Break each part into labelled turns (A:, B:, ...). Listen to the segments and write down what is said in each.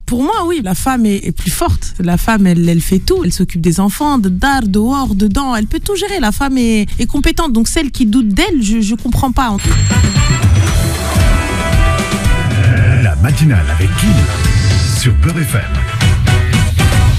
A: Pour moi, oui, la femme est plus forte. La femme, elle fait tout. Elle s'occupe des enfants, dehors, dedans. Elle peut tout gérer. La femme est compétente. Donc celle qui doute d'elle, je comprends pas.
B: La matinale avec Kim sur Beurre FM.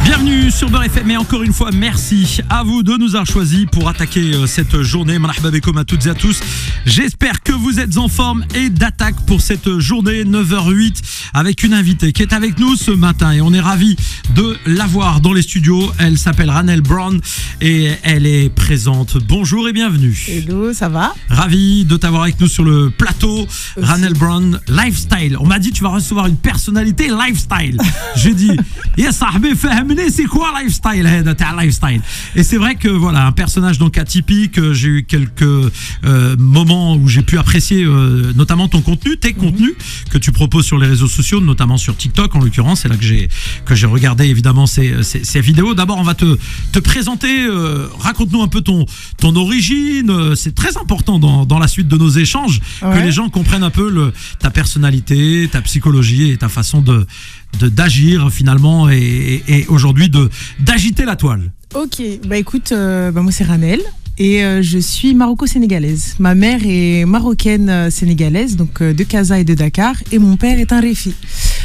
C: Bienvenue sur Beurre FM et encore une fois merci à vous de nous avoir choisis pour attaquer cette journée. Marhaba bekoum à toutes et à tous. J'espère que vous êtes en forme et d'attaque pour cette journée 9h08 avec une invitée qui est avec nous ce matin et on est ravis de l'avoir dans les studios. Elle s'appelle Ranel Brown et elle est présente. Bonjour et bienvenue.
A: Hello, ça va?
C: Ravi de t'avoir avec nous sur le plateau. Aussi. Ranel Brown, lifestyle. On m'a dit tu vas recevoir une personnalité lifestyle. J'ai dit ya sahbi fahmni, c'est quoi lifestyle? Lifestyle. Et c'est vrai que voilà, un personnage donc atypique. J'ai eu quelques moments où j'ai pu apprécier notamment ton contenu, tes contenus que tu proposes sur les réseaux sociaux, notamment sur TikTok en l'occurrence. C'est là que j'ai regardé évidemment ces vidéos. D'abord on va te présenter, raconte-nous un peu ton origine. C'est très important dans la suite de nos échanges que les gens comprennent un peu ta personnalité, ta psychologie et ta façon d'agir finalement et aujourd'hui d'agiter la toile.
A: Ok, bah écoute, moi c'est Ranel et je suis maroco-sénégalaise. Ma mère est marocaine sénégalaise, donc de Casa et de Dakar, et mon père est un réfi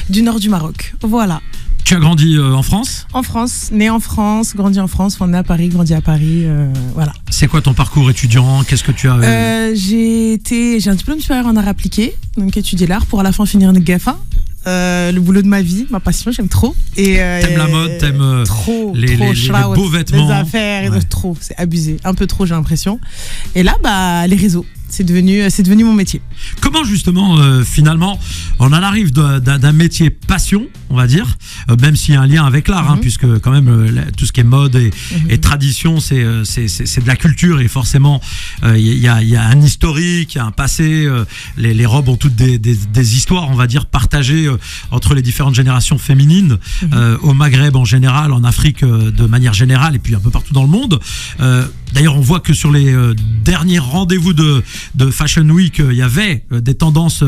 A: du nord du Maroc. Voilà.
C: Tu as grandi en France ?
A: En France, né en France, grandi en France, on est à Paris, grandi à Paris, voilà.
C: C'est quoi ton parcours étudiant ? Qu'est-ce que tu as
A: J'ai un diplôme supérieur en art appliqué, donc étudier l'art pour à la fin finir Negafa. Le boulot de ma vie, ma passion, j'aime trop. Et
C: t'aimes la mode, t'aimes les beaux vêtements,
A: les affaires, trop, c'est abusé, un peu trop j'ai l'impression. Et là, bah les réseaux, c'est devenu mon métier. Comment justement,
C: finalement, on en arrive d'un métier passion, on va dire, même s'il y a un lien avec l'art, puisque quand même tout ce qui est mode et tradition, c'est de la culture et forcément il y a un historique, il y a un passé. Les robes ont toutes des histoires, on va dire, partagées entre les différentes générations féminines, au Maghreb en général, en Afrique de manière générale et puis un peu partout dans le monde. D'ailleurs, on voit que sur les derniers rendez-vous de Fashion Week, il y avait des tendances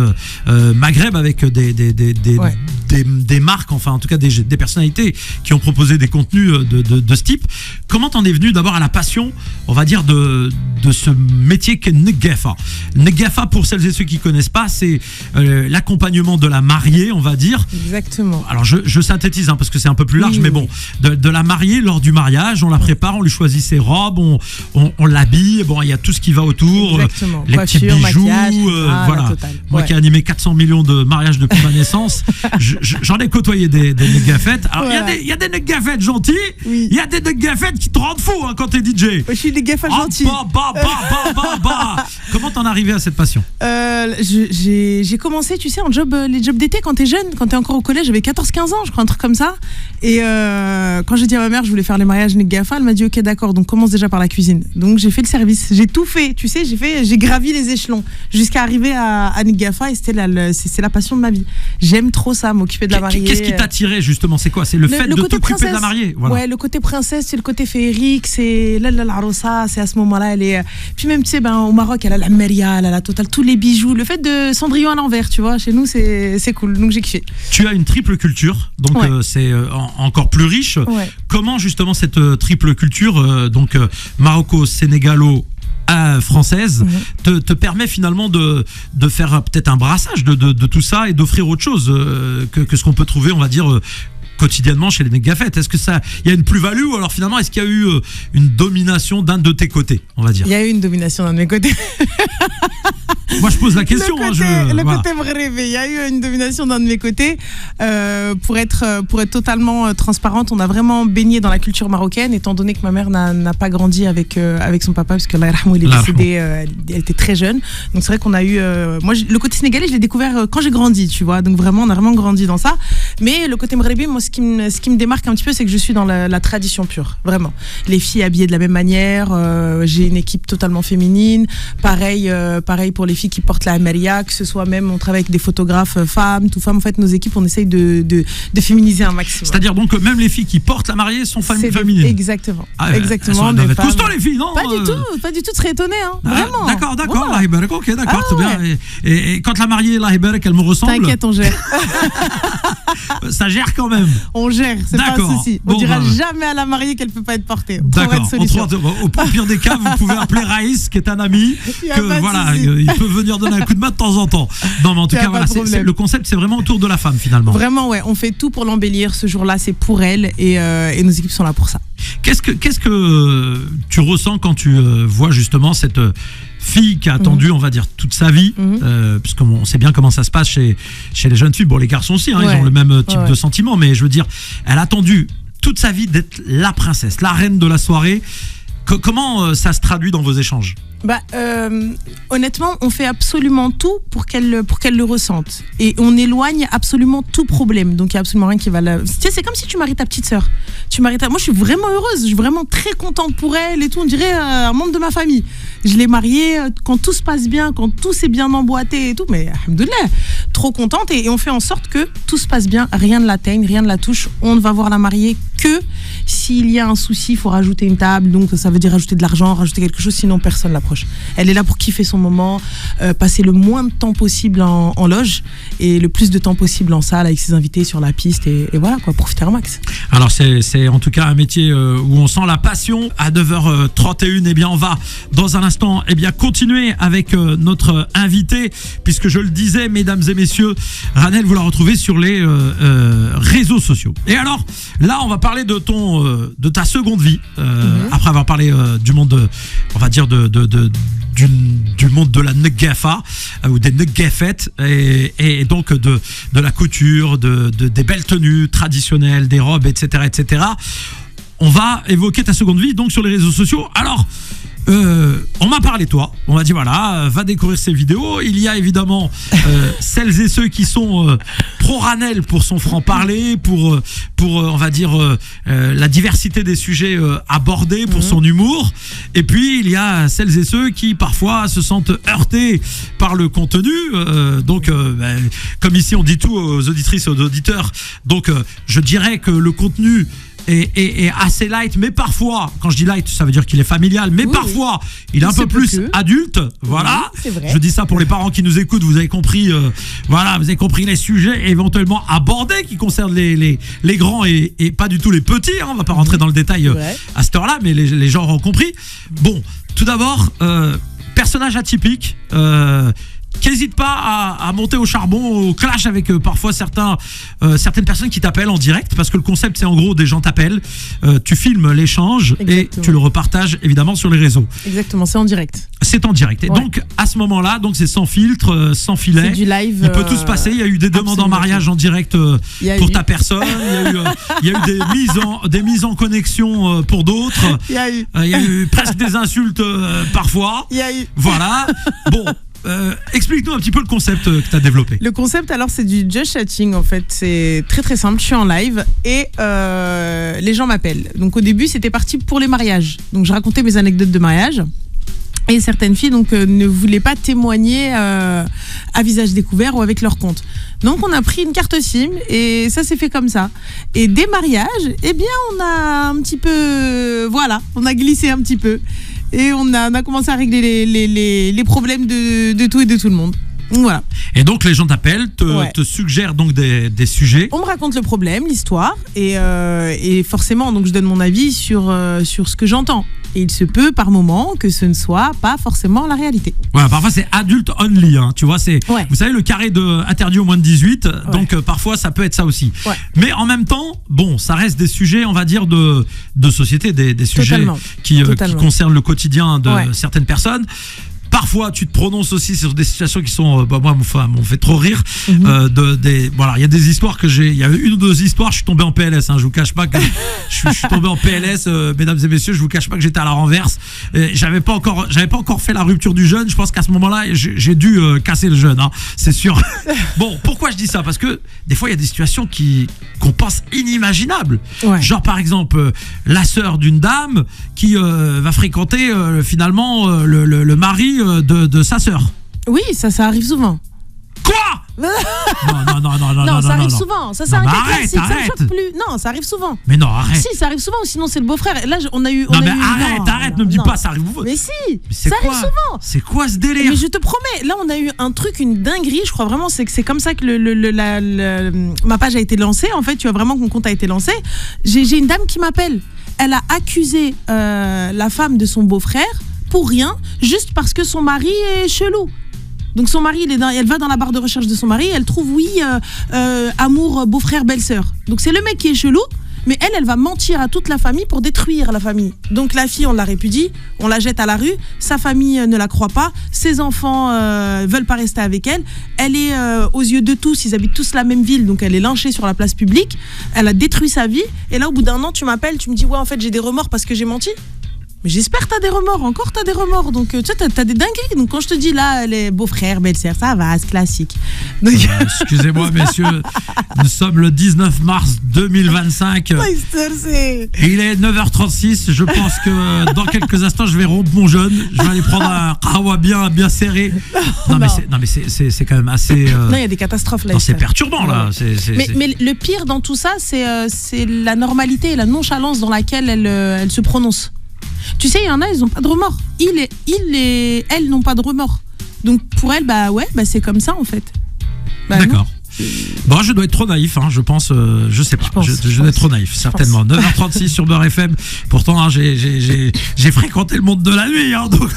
C: Maghreb avec des marques, enfin en tout cas des personnalités qui ont proposé des contenus de ce type. Comment t'en es venu d'abord à la passion, on va dire, de ce métier qu'est Negafa? Negafa, pour celles et ceux qui ne connaissent pas, c'est l'accompagnement de la mariée, on va dire.
A: Exactement.
C: Alors je synthétise parce que c'est un peu plus large, mais bon, de la mariée lors du mariage, on la prépare, on lui choisit ses robes, on l'habille, bon, il y a tout ce qui va autour.
A: Exactement.
C: Les
A: coiffure,
C: petits bijoux,
A: voilà.
C: Moi qui ai animé 400 millions de mariages depuis ma naissance, j'en ai côtoyé des negafettes. Alors il y a des negafettes gentils, il y a des negafettes qui te rendent fou quand t'es DJ.
A: Je suis negafette gentille.
C: Comment t'en es arrivé à cette passion?
A: J'ai commencé, tu sais, les jobs d'été quand t'es jeune, quand t'es encore au collège, j'avais 14-15 ans, je crois, un truc comme ça. Et quand j'ai dit à ma mère je voulais faire les mariages Negafa, elle m'a dit ok d'accord, donc commence déjà par la cuisine. Donc j'ai fait le service, j'ai tout fait, tu sais, j'ai gravi les échelons jusqu'à arriver à Negafa et c'est la passion de ma vie. J'aime trop ça, m'occuper de la mariée.
C: Qu'est-ce qui t'a attiré justement? C'est quoi? C'est le fait de t'occuper de la mariée? Voilà.
A: Ouais, le côté princesse, c'est le côté féerique, c'est l'arosa, c'est à ce moment-là, elle est. Puis même tu sais, au Maroc, elle a la meria, elle a la totale, tous les bijoux, le fait de Cendrillon à l'envers, tu vois, chez nous c'est cool, donc j'ai kiffé. Tu
C: as une triple culture, donc c'est encore plus riche. Ouais. Comment justement cette triple culture, donc maroco-sénégalo française, te permet finalement de faire peut-être un brassage de tout ça et d'offrir autre chose que ce qu'on peut trouver, on va dire, quotidiennement chez les negafettes? Est-ce que il y a une plus-value ou alors finalement est-ce qu'il y a eu une domination d'un de tes côtés, on va dire?
A: Il y a eu une domination d'un de mes côtés.
C: Moi je pose la question.
A: Côté vrai, il y a eu une domination d'un de mes côtés. Pour être totalement transparente, on a vraiment baigné dans la culture marocaine, étant donné que ma mère n'a pas grandi avec son papa, parce que Allah yarhamou, il est décédé, elle était très jeune. Donc c'est vrai qu'on a eu, moi le côté sénégalais je l'ai découvert quand j'ai grandi, tu vois. Donc vraiment on a vraiment grandi dans ça. Mais le côté maghrébi, moi ce qui me démarque un petit peu, c'est que je suis dans la tradition pure, vraiment. Les filles habillées de la même manière, j'ai une équipe totalement féminine, pareil pour les filles qui portent la Maria, que ce soit même, on travaille avec des photographes femmes, tout femmes. En fait, nos équipes, on essaye de féminiser un maximum.
C: C'est-à-dire donc que même les filles qui portent la mariée sont féminines.
A: Exactement.
C: Exactement. Elles sont costaud les filles, non?
A: Pas du tout, tu serais étonné, hein. Vraiment.
C: D'accord. Voilà. Ok, d'accord, très bien. Et quand la mariée, elle me ressemble.
A: T'inquiète, on gère.
C: ça gère quand même.
A: On gère, c'est pas un
C: D'accord.
A: souci. On
C: Bon,
A: dira
C: bah,
A: jamais à la mariée qu'elle peut pas être portée. On trouvera
C: D'accord.
A: une solution.
C: Au pire des cas, vous pouvez appeler Raïs, qui est un ami,
A: Y a pas de
C: voilà,
A: souci.
C: il peut venir donner un coup de main de temps en temps. Non, mais en tout
A: Y a
C: cas,
A: pas
C: voilà,
A: de problème.
C: le concept, c'est vraiment autour de la femme finalement.
A: Vraiment, ouais, on fait tout pour l'embellir. Ce jour-là, c'est pour elle et nos équipes sont là pour ça.
C: Qu'est-ce que tu ressens quand tu vois justement cette fille qui a attendu, on va dire, toute sa vie, puisqu'on sait bien comment ça se passe chez les jeunes filles, bon, les garçons aussi, hein,
A: Ouais.
C: ils ont le même type
A: Ouais.
C: de sentiment, mais je veux dire, elle a attendu toute sa vie d'être la princesse, la reine de la soirée. Comment ça se traduit dans vos échanges?
A: Bah, honnêtement, on fait absolument tout pour qu'elle le ressente. Et on éloigne absolument tout problème. Donc, il n'y a absolument rien qui va la... Tu sais, c'est comme si tu maries ta petite sœur. Moi, je suis vraiment heureuse. Je suis vraiment très contente pour elle et tout. On dirait un membre de ma famille. Je l'ai mariée quand tout se passe bien, quand tout s'est bien emboîté et tout. Mais, alhamdoulilah, trop contente. Et on fait en sorte que tout se passe bien. Rien ne l'atteigne, rien ne la touche. On ne va voir la mariée que s'il y a un souci, il faut rajouter une table. Donc, ça veut dire rajouter de l'argent, rajouter quelque chose. Sinon, personne ne l'approche. Elle est là pour kiffer son moment, passer le moins de temps possible en loge et le plus de temps possible en salle avec ses invités sur la piste et voilà quoi, profiter un max.
C: Alors c'est en tout cas un métier où on sent la passion. À 9h31, eh bien on va dans un instant continuer avec notre invité, puisque je le disais, mesdames et messieurs, Ranel, vous la retrouvez sur les réseaux sociaux. Et alors là, on va parler de ta seconde vie, après avoir parlé du monde, on va dire du monde de la Nuggafa ou des Nuggafettes et donc de la couture, des belles tenues traditionnelles, des robes, etc. On va évoquer ta seconde vie donc sur les réseaux sociaux. Alors, on m'a parlé de toi, on m'a dit voilà, va découvrir ces vidéos. Il y a évidemment celles et ceux qui sont pro Ranel pour son franc-parler, pour on va dire la diversité des sujets abordés, pour son humour. Et puis il y a celles et ceux qui parfois se sentent heurtés par le contenu. Comme ici on dit tout aux auditrices et aux auditeurs, donc je dirais que le contenu est assez light, mais parfois, quand je dis light, ça veut dire qu'il est familial, mais parfois, il est un peu plus adulte, voilà.
A: Oui, c'est vrai.
C: Je dis ça pour les parents qui nous écoutent, vous avez compris, vous avez compris les sujets éventuellement abordés qui concernent les grands et pas du tout les petits, hein. On va pas rentrer dans le détail à cette heure-là, mais les gens auront compris. Bon, tout d'abord, personnage atypique, qui n'hésite pas à monter au charbon, au clash avec parfois certaines personnes qui t'appellent en direct, parce que le concept c'est en gros des gens t'appellent, tu filmes l'échange et tu le repartages évidemment sur les réseaux.
A: Exactement, c'est en direct.
C: C'est en direct. Et donc à ce moment-là, donc c'est sans filtre, sans filet.
A: C'est du live.
C: Il peut tout se passer. Il y a eu des demandes en mariage en direct pour ta personne. Il y a eu des mises en connexion pour d'autres. Il y a eu presque des insultes parfois.
A: Il y a eu.
C: Voilà. Bon. Explique-nous un petit peu le concept que tu as développé.
A: Le concept, alors, c'est du just chatting en fait. C'est très très simple. Je suis en live et les gens m'appellent. Donc au début, c'était parti pour les mariages. Donc je racontais mes anecdotes de mariage. Et certaines filles donc ne voulaient pas témoigner à visage découvert ou avec leur compte. Donc on a pris une carte SIM et ça s'est fait comme ça. Et des mariages, eh bien on a un petit peu, on a glissé un petit peu et on a commencé à régler les problèmes de tout et de tout le monde. Voilà.
C: Et donc les gens t'appellent, te suggèrent donc des sujets.
A: On me raconte le problème, l'histoire et forcément donc je donne mon avis sur ce que j'entends. Et il se peut par moment que ce ne soit pas forcément la réalité.
C: Voilà, parfois c'est adult only, hein, tu vois, vous savez le carré de interdit au moins de 18, donc parfois ça peut être ça aussi. Ouais. Mais en même temps, bon, ça reste des sujets, on va dire de société, des sujets qui concernent le quotidien de certaines personnes. Parfois, tu te prononces aussi sur des situations qui sont, moi, m'ont fait trop rire. Voilà, il y a des histoires il y a une ou deux histoires, je suis tombé en PLS. Hein, je vous cache pas que je suis tombé en PLS, mesdames et messieurs. Je vous cache pas que j'étais à la renverse. J'avais pas encore fait la rupture du jeûne. Je pense qu'à ce moment-là, j'ai dû casser le jeûne. Hein, c'est sûr. Bon, pourquoi je dis ça? Parce que des fois, il y a des situations qu'on pense inimaginables. Ouais. Genre, par exemple, la sœur d'une dame qui va fréquenter finalement le mari de sa sœur.
A: Oui, ça arrive souvent.
C: Quoi? Non,
A: Non, ça arrive souvent. Ça, c'est
C: Non,
A: un
C: mais
A: cas
C: arrête,
A: classique. Ça me
C: arrête.
A: choque plus. Non, ça arrive souvent.
C: Mais non, arrête.
A: Si, ça arrive souvent. Sinon, c'est le beau-frère. Et là, on a eu.
C: Non, mais arrête, ne me dis pas, ça arrive.
A: Mais si,
C: c'est
A: ça
C: quoi
A: arrive souvent.
C: C'est quoi ce délire?
A: Mais je te promets, là, on a eu un truc, une dinguerie. Je crois vraiment, c'est que c'est comme ça que ma page a été lancée. En fait, tu vois vraiment que mon compte a été lancé. J'ai une dame qui m'appelle. Elle a accusé la femme de son beau-frère pour rien, juste parce que son mari est chelou. Donc son mari, elle va dans la barre de recherche de son mari, elle trouve amour beau-frère belle-sœur. Donc c'est le mec qui est chelou, mais elle va mentir à toute la famille pour détruire la famille. Donc la fille, on la répudie, on la jette à la rue, sa famille ne la croit pas, ses enfants veulent pas rester avec elle. Elle est aux yeux de tous, ils habitent tous la même ville, donc elle est lynchée sur la place publique. Elle a détruit sa vie, et là au bout d'un an, tu m'appelles, tu me dis ouais en fait j'ai des remords parce que j'ai menti. Mais j'espère que t'as des remords, encore t'as des remords. Donc tu sais, t'as des dingueries. Donc quand je te dis là, les beaux-frères, belle-sœurs, ça va, c'est classique. Donc...
C: Excusez-moi, messieurs, nous sommes le 19 mars 2025. Il est 9h36. Je pense que dans quelques instants, je vais rompre mon jeûne. Je vais aller prendre un kawa bien serré. Non, mais c'est quand même assez.
A: Non, il y a des catastrophes là.
C: Non, c'est perturbant là.
A: Mais le pire dans tout ça, c'est la normalité et la nonchalance dans laquelle elle se prononce. Tu sais, il y en a, ils n'ont pas de remords. Elles n'ont pas de remords. Donc pour elles, c'est comme ça en fait.
C: D'accord. Bon, je dois être trop naïf, hein, je pense, je sais pas, je dois être trop naïf, certainement. 9h36 sur Beurre FM. Pourtant, hein, j'ai fréquenté le monde de la nuit, hein, donc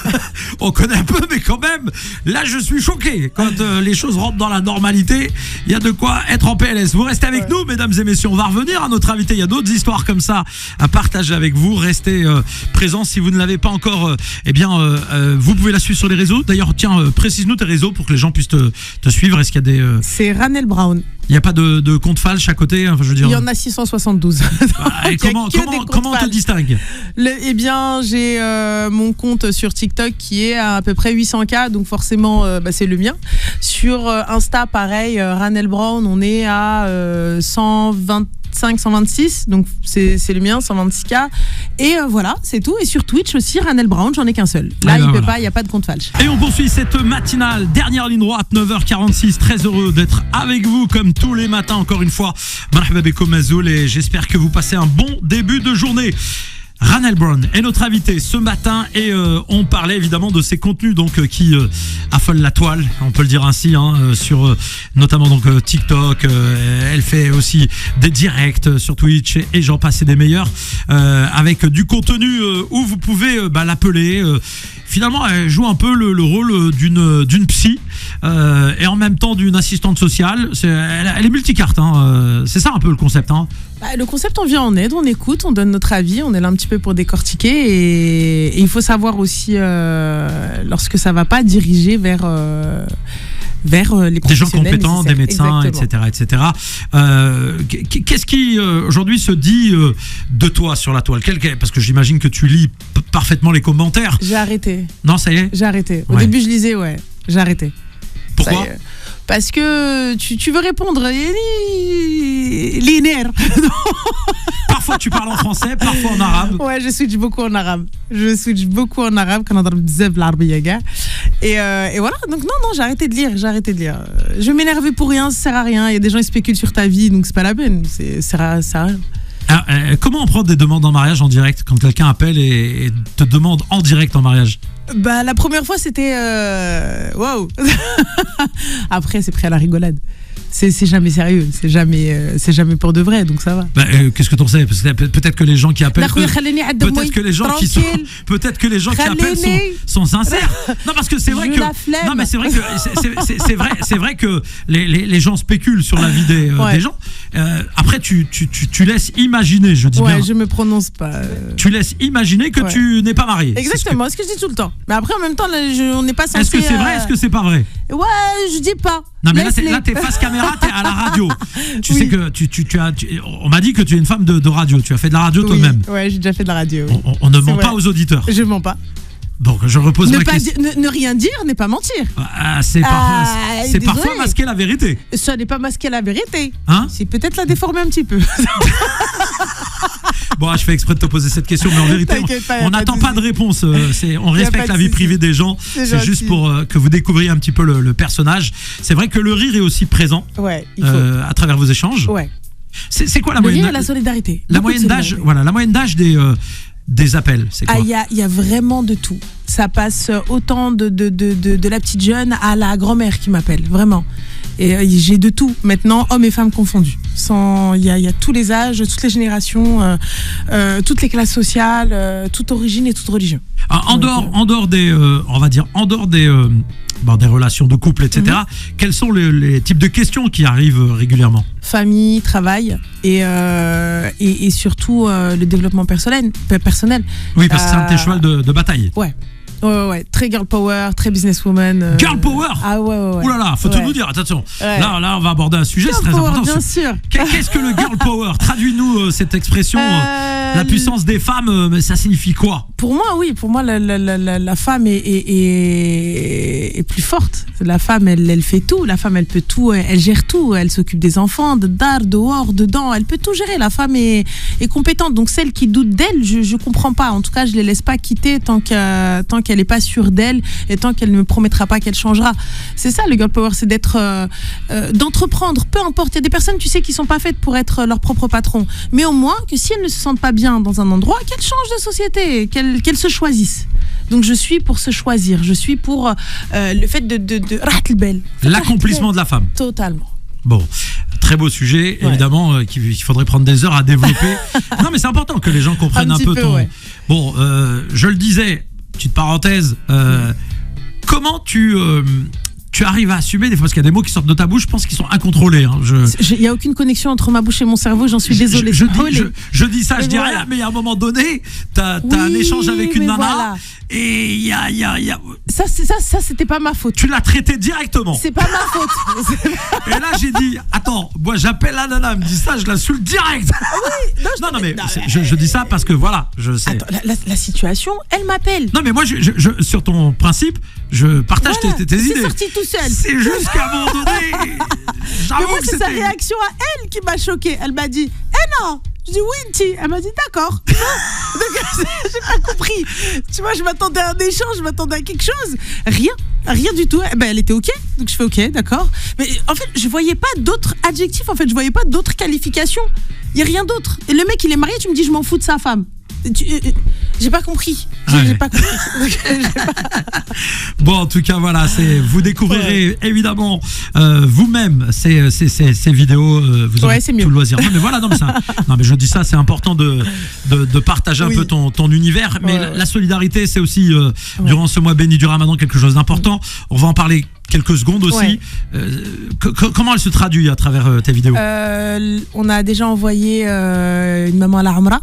C: on connaît un peu, mais quand même, là, je suis choqué. Quand les choses rentrent dans la normalité, il y a de quoi être en PLS. Vous restez avec nous, mesdames et messieurs. On va revenir à notre invité. Il y a d'autres histoires comme ça à partager avec vous. Restez présents si vous ne l'avez pas encore. Vous pouvez la suivre sur les réseaux. D'ailleurs, tiens, précise-nous tes réseaux pour que les gens puissent te suivre. Est-ce qu'il y a des
A: C'est Ranel Brown.
C: Il n'y a pas de compte falche à côté, enfin, je veux dire.
A: Il y en a 672.
C: Et comment on te distingue?
A: Eh bien, j'ai mon compte sur TikTok qui est à peu près 800K, donc forcément, c'est le mien. Sur Insta, pareil, Ranel Brown, on est à 126, donc c'est le mien, 126K. Et voilà, c'est tout. Et sur Twitch aussi, Ranel Brown, j'en ai qu'un seul. Là, il n'y a pas de compte falche.
C: Et on poursuit cette matinale, dernière ligne droite, 9h46. Très heureux d'être avec vous comme tous les matins, encore une fois. Marhaba bekoum Mazoul, et j'espère que vous passez un bon début de journée. Ranel Brown est notre invité ce matin et on parlait évidemment de ses contenus qui affolent la toile, on peut le dire ainsi, sur notamment TikTok. Elle fait aussi des directs sur Twitch et j'en passe des meilleurs avec du contenu où vous pouvez l'appeler. Finalement, elle joue un peu le rôle d'une psy et en même temps d'une assistante sociale. Elle est multicarte, c'est ça un peu le concept.
A: Le concept, on vient en aide, on écoute, on donne notre avis, on est là un petit peu pour décortiquer et il faut savoir aussi, lorsque ça va pas, diriger vers les professionnels. Des gens
C: compétents, des médecins, etc. Qu'est-ce qui aujourd'hui se dit de toi sur la toile? Parce que j'imagine que tu lis parfaitement les commentaires.
A: J'ai arrêté.
C: Non, ça y est?
A: J'ai arrêté. Au début, je lisais, j'ai arrêté.
C: Pourquoi?
A: Parce que tu veux répondre. Les nerfs.
C: Parfois tu parles en français, parfois en arabe.
A: Ouais, je switch beaucoup en arabe. Et voilà, donc non, j'ai arrêté de lire. Je m'énervais pour rien, ça sert à rien. Il y a des gens qui spéculent sur ta vie, donc c'est pas la peine. Ça sert à rien.
C: Alors, comment on prend des demandes en mariage en direct quand quelqu'un appelle et te demande en direct en mariage?
A: La première fois c'était waouh. Après c'est pris à la rigolade. C'est jamais sérieux, c'est jamais pour de vrai, donc ça va.
C: Qu'est-ce que t'en sais? Peut-être que les gens qui appellent, peut-être que les gens qui appellent sont sincères. Non, parce que c'est vrai que non, mais c'est vrai que les gens spéculent sur la vie des gens. Après tu laisses imaginer, je dis bien.
A: Ouais, je me prononce pas.
C: Tu laisses imaginer que tu n'es pas marié.
A: Exactement, c'est ce que je dis tout le temps. Mais après en même temps on n'est pas censé.
C: Est-ce que c'est vrai? Est-ce que c'est pas vrai?
A: Ouais, je dis pas.
C: Non, mais là t'es face caméra, t'es à la radio. Tu sais que on m'a dit que tu es une femme de radio. Tu as fait de la radio toi-même.
A: Ouais, j'ai déjà fait de la radio.
C: On ne ment pas aux auditeurs.
A: Je mens pas.
C: Donc je repose ma question.
A: Ne rien dire n'est pas mentir.
C: C'est parfois masquer la vérité.
A: Ça n'est pas masquer la vérité.
C: Hein?
A: C'est peut-être la déformer un petit peu.
C: Bon, je fais exprès de te poser cette question, mais en vérité, on n'attend pas de réponse. On respecte la vie privée des gens. C'est juste pour que vous découvriez un petit peu le personnage. C'est vrai que le rire est aussi présent à travers vos échanges.
A: Ouais.
C: C'est quoi la moyenne d'âge?
A: La solidarité.
C: La moyenne d'âge, voilà, la moyenne d'âge des appels, c'est quoi?
A: Il y a vraiment de tout. Ça passe autant de la petite jeune à la grand-mère qui m'appelle, vraiment. Et j'ai de tout, maintenant, hommes et femmes confondus. Il y a tous les âges, toutes les générations, toutes les classes sociales, toute origine et toute religion.
C: En dehors des, on va dire, en dehors des relations de couple, etc. Quels sont les types de questions qui arrivent régulièrement?
A: Famille, travail et surtout le développement personnel.
C: Oui, parce que c'est un de tes chevals de bataille.
A: Ouais, très girl power, très businesswoman.
C: Girl power.
A: Ah ouais.
C: Ouh là là, faut tout nous dire, attention. Ouais. Là, on va aborder un sujet, c'est très important.
A: Bien sûr.
C: Qu'est-ce que le girl power? Traduis-nous cette expression. La puissance des femmes, ça signifie quoi?
A: Pour moi, la femme est plus forte. La femme, elle fait tout. La femme, elle peut tout. Elle gère tout. Elle s'occupe des enfants, dehors, dedans. Elle peut tout gérer. La femme est compétente. Donc celle qui doute d'elle, je comprends pas. En tout cas, je les laisse pas quitter tant qu'elle n'est pas sûre d'elle et tant qu'elle ne me promettra pas qu'elle changera. C'est ça le girl power, c'est d'entreprendre, peu importe. Il y a des personnes, tu sais, qui sont pas faites pour être leur propre patron, mais au moins que si elles ne se sentent pas bien dans un endroit, qu'elles changent de société, qu'elles se choisissent. Donc je suis pour se choisir, je suis pour le fait de
C: l'accomplissement de la femme.
A: Totalement.
C: Bon, très beau sujet, évidemment, qu'il faudrait prendre des heures à développer. Non, mais c'est important que les gens comprennent un peu ton... Ouais. Bon, je le disais, petite parenthèse, comment tu arrives à assumer des fois, parce qu'il y a des mots qui sortent de ta bouche, je pense qu'ils sont incontrôlés.
A: Il n'y a aucune connexion entre ma bouche et mon cerveau, j'en suis désolée.
C: Je dis ça, je dis rien, mais à un moment donné, t'as un échange avec une nana, et il y a...
A: Ça, c'était pas ma faute.
C: Tu l'as traité directement.
A: C'est pas ma faute.
C: Et là, j'ai dit, attends, moi j'appelle la nana, elle me dit ça, je l'insulte direct. Non, mais je dis ça parce que voilà, je sais.
A: Attends, la situation, elle m'appelle.
C: Non, mais moi, sur ton principe, je partage tes idées.
A: C'est sorti tout seul.
C: C'est juste qu'à un moment donné,
A: mais moi, c'est sa réaction à elle qui m'a choquée. Elle m'a dit, non. Je dis oui, Nti. Elle m'a dit d'accord. Donc, j'ai pas compris. Tu vois, je m'attendais à un échange, je m'attendais à quelque chose. Rien du tout. Elle était OK. Donc je fais OK, d'accord. Mais en fait, je voyais pas d'autres adjectifs. En fait, je voyais pas d'autres qualifications. Il y a rien d'autre. Et le mec, il est marié. Tu me dis, je m'en fous de sa femme. J'ai pas compris. J'ai pas compris.
C: Bon, en tout cas, voilà, vous découvrirez évidemment vous-même ces vidéos. Vous aurez tout le loisir. Non, mais voilà, non, mais je dis ça, c'est important de partager un peu ton univers. Mais la solidarité, c'est aussi durant ce mois béni du Ramadan quelque chose d'important. On va en parler quelques secondes aussi. Comment elle se traduit à travers tes vidéos?
A: On a déjà envoyé une maman à la Hamra.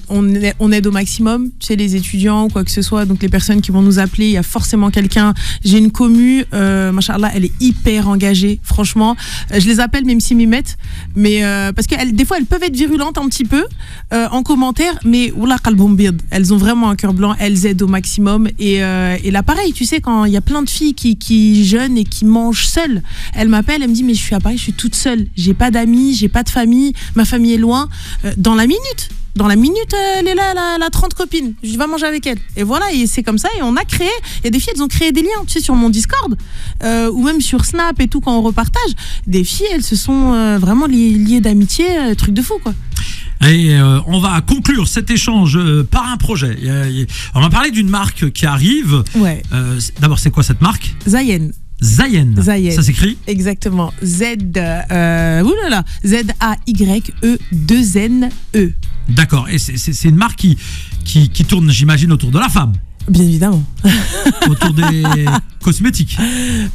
A: On aide au maximum, tu sais, les étudiants ou quoi que ce soit, donc les personnes qui vont nous appeler, il y a forcément quelqu'un. J'ai une commu, machallah, elle est hyper engagée, franchement. Je les appelle même s'ils m'y mettent, mais parce que des fois elles peuvent être virulentes un petit peu en commentaire, mais oula qalboum bid, elles ont vraiment un cœur blanc, elles aident au maximum. Et là pareil, tu sais, quand il y a plein de filles qui jeûnent et qui mangent seules, elles m'appellent, elles me disent mais je suis à Paris, je suis toute seule, j'ai pas d'amis, j'ai pas de famille, ma famille est loin. Dans la minute, elle est là, elle a 30 copines. Je vais manger avec elle. Et voilà, et c'est comme ça. Et on a créé. Il y a des filles, elles ont créé des liens, tu sais, sur mon Discord, ou même sur Snap et tout, quand on repartage. Des filles, elles se sont vraiment liées d'amitié, truc de fou, quoi.
C: Et on va conclure cet échange par un projet. On va parler d'une marque qui arrive.
A: Ouais.
C: D'abord, c'est quoi cette marque?
A: Zayen.
C: Zayen. Ça s'écrit?
A: Exactement. Z-A-Y-E-2-N-E.
C: D'accord. Et c'est une marque qui tourne, j'imagine, autour de la femme.
A: Bien évidemment.
C: Autour des cosmétiques.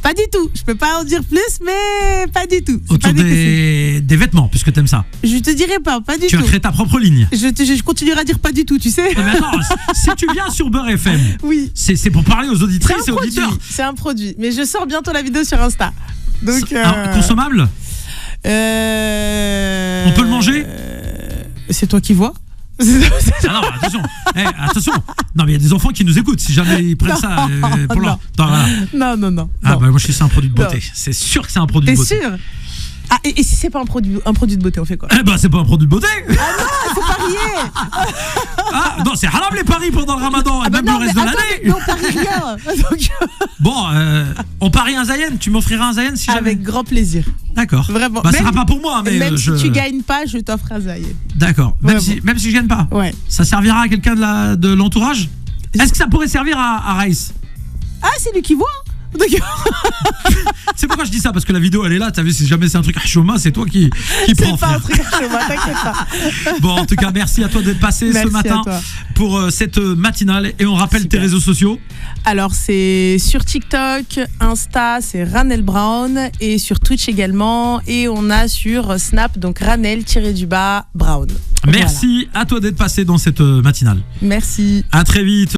A: Pas du tout. Je peux pas en dire plus, mais pas du tout.
C: Autour des vêtements, puisque t'aimes ça.
A: Je te dirai pas du tout.
C: Tu as créé ta propre ligne.
A: Je continuerai à dire pas du tout, tu sais.
C: Mais attends, si tu viens sur Beurre FM,
A: oui,
C: c'est pour parler aux auditrices et auditeurs.
A: C'est un produit, mais je sors bientôt la vidéo sur Insta. Donc
C: consommable. On peut le manger.
A: C'est toi qui vois.
C: Ah non, attention. Attention. Non, mais il y a des enfants qui nous écoutent. Si jamais ils prennent ça pour leur.
A: Non.
C: Ah, bah moi je sais que c'est un produit de beauté. C'est sûr que c'est un produit de beauté.
A: T'es sûr? Ah, et si c'est pas un produit de beauté, on fait quoi?
C: Eh ben, c'est pas un produit de beauté.
A: Il faut parier.
C: Ah, non, c'est haram les paris pendant le ramadan et même le reste de l'année.
A: Mais on parie rien. Donc,
C: Bon, on parie un Zayen. Tu m'offriras un Zayen si jamais.
A: avec grand plaisir.
C: D'accord.
A: Vraiment.
C: Bah, ce sera pas pour moi, mais
A: même si tu gagnes pas, je t'offre un Zayen.
C: D'accord. Même si je gagne pas.
A: Ouais.
C: Ça servira à quelqu'un de l'entourage. Est-ce que ça pourrait servir à Raïs?
A: Ah, c'est lui qui voit.
C: C'est pourquoi je dis ça, parce que la vidéo elle est là, t'as vu, si jamais c'est un truc à chôma, c'est toi qui prends.
A: C'est pas un truc à chôma, t'inquiète pas.
C: Bon, en tout cas, merci à toi d'être passé ce matin pour cette matinale. Et on rappelle tes réseaux sociaux.
A: Alors, c'est sur TikTok, Insta, c'est Ranel Brown, et sur Twitch également. Et on a sur Snap, donc Ranel-Brown.
C: Merci à toi d'être passé dans cette matinale.
A: Merci.
C: À très vite.